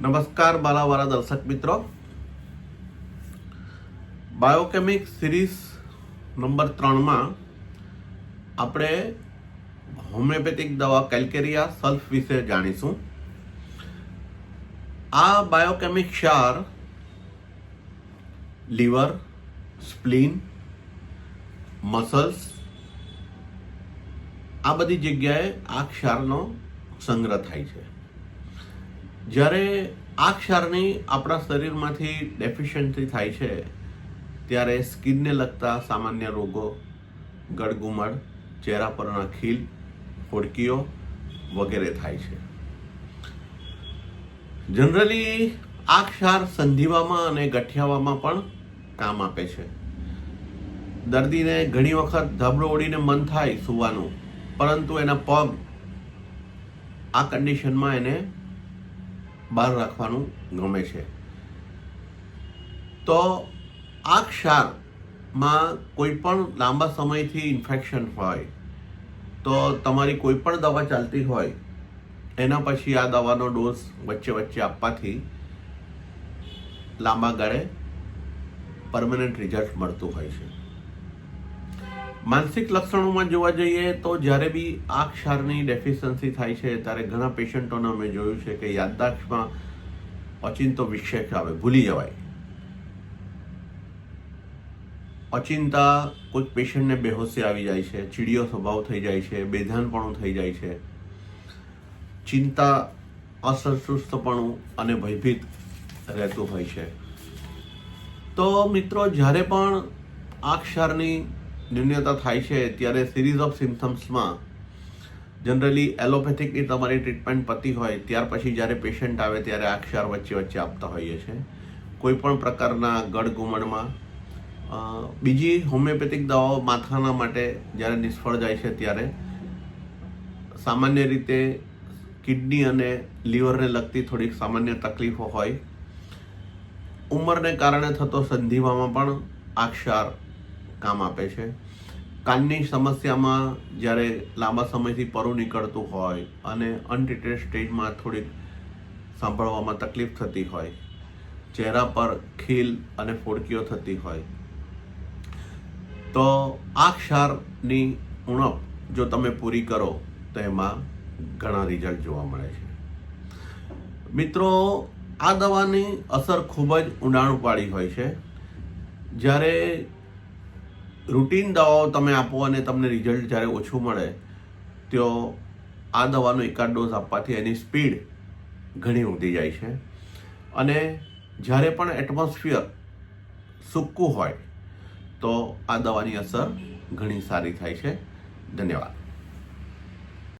નમસ્કાર બાલાવાળા દર્શક મિત્રો, બાયોકેમિક સિરીઝ નંબર 3માં આપણે હોમિયોપેથિક દવા કેલ્કેરિયા સલ્ફ વિશે જાણીશું. આ બાયોકેમિક ક્ષાર લીવર, સ્પ્લીન, મસલ્સ આ બધી જગ્યાએ આ ક્ષારનો સંગ્રહ થાય છે. જ્યારે આ ક્ષારની આપણા શરીરમાંથી ડેફિશિયન્સી થાય છે ત્યારે સ્કિનને લગતા સામાન્ય રોગો, ગળગુમડ, ચહેરા પરના ખીલ, ફોડકીઓ વગેરે થાય છે. જનરલી આ ક્ષાર સંધિવામાં અને ગઠિયાવામાં પણ કામ આપે છે. દર્દીને ઘણી વખત ધાબળો ઓળીને મન થાય સૂવાનું, પરંતુ એના પગ આ કન્ડિશનમાં એને બહાર રાખવાનું ગમે છે. તો આ ક્ષારમાં કોઈ પણ લાંબા સમયથી ઇન્ફેક્શન હોય તો તમારી કોઈ પણ દવા ચાલતી હોય એના પછી આ દવાનો ડોઝ વચ્ચે વચ્ચે આપવાથી લાંબા ગાળે પરમનન્ટ રિઝલ્ટ મળતું હોય છે. માનસિક લક્ષણોમાં જોવા જઈએ તો જ્યારે બી આ ક્ષારની ડેફિશિયન્સી થાય છે ત્યારે ઘણા પેશન્ટોને અમે જોયું છે કે યાદદાસ્તમાં ઓચિંતો વિક્ષેપ આવે, ભૂલી જવાય. ઓચિંતા કોઈક પેશન્ટને બેહોશી આવી જાય છે, ચીડિયો સ્વભાવ થઈ જાય છે, બેધાનપણું થઈ જાય છે, ચિંતા, અસંતુષ્ટપણું અને ભયભીત રહેતું હોય છે. તો મિત્રો, જ્યારે પણ આ ક્ષારની ન્યૂનતા થાય છે ત્યારે સિરીઝ ઓફ સિમ્પટમ્સમાં જનરલી એલોપેથિકની તમારી ટ્રીટમેન્ટ પતી હોય ત્યાર પછી જ્યારે પેશન્ટ આવે ત્યારે આ ક્ષાર વચ્ચે વચ્ચે આપતા હોઈએ છીએ. કોઈ પણ પ્રકારના ગળગુમડમાં બીજી હોમિયોપેથિક દવાઓ માથાના માટે જ્યારે નિષ્ફળ જાય છે ત્યારે સામાન્ય રીતે કિડની અને લીવરને લગતી થોડીક સામાન્ય તકલીફો હોય. ઉંમરને કારણે થતો સંધિવામાં પણ આ ક્ષાર કામ આપે છે. કાનની સમસ્યામાં જ્યારે લાંબા સમયથી પરું નીકળતું હોય અને અનટ્રીટેડ સ્ટેજમાં થોડીક સાંભળવામાં તકલીફ થતી હોય, ચહેરા પર ખીલ અને ફોડકીઓ થતી હોય, તો આ ક્ષારની ઉણપ જો તમે પૂરી કરો તો એમાં ઘણા રિઝલ્ટ જોવા મળે છે. મિત્રો, આ દવાની અસર ખૂબ જ ઊંડાણવાળી હોય છે. જ્યારે રૂટીન દવાઓ તમે આપો અને તમને રિઝલ્ટ જ્યારે ઓછું મળે તો આ દવાનો એકાદ ડોઝ આપવાથી એની સ્પીડ ઘણી વધી જાય છે. અને જ્યારે પણ એટમોસ્ફિયર સૂકું હોય તો આ દવાની અસર ઘણી સારી થાય છે. ધન્યવાદ.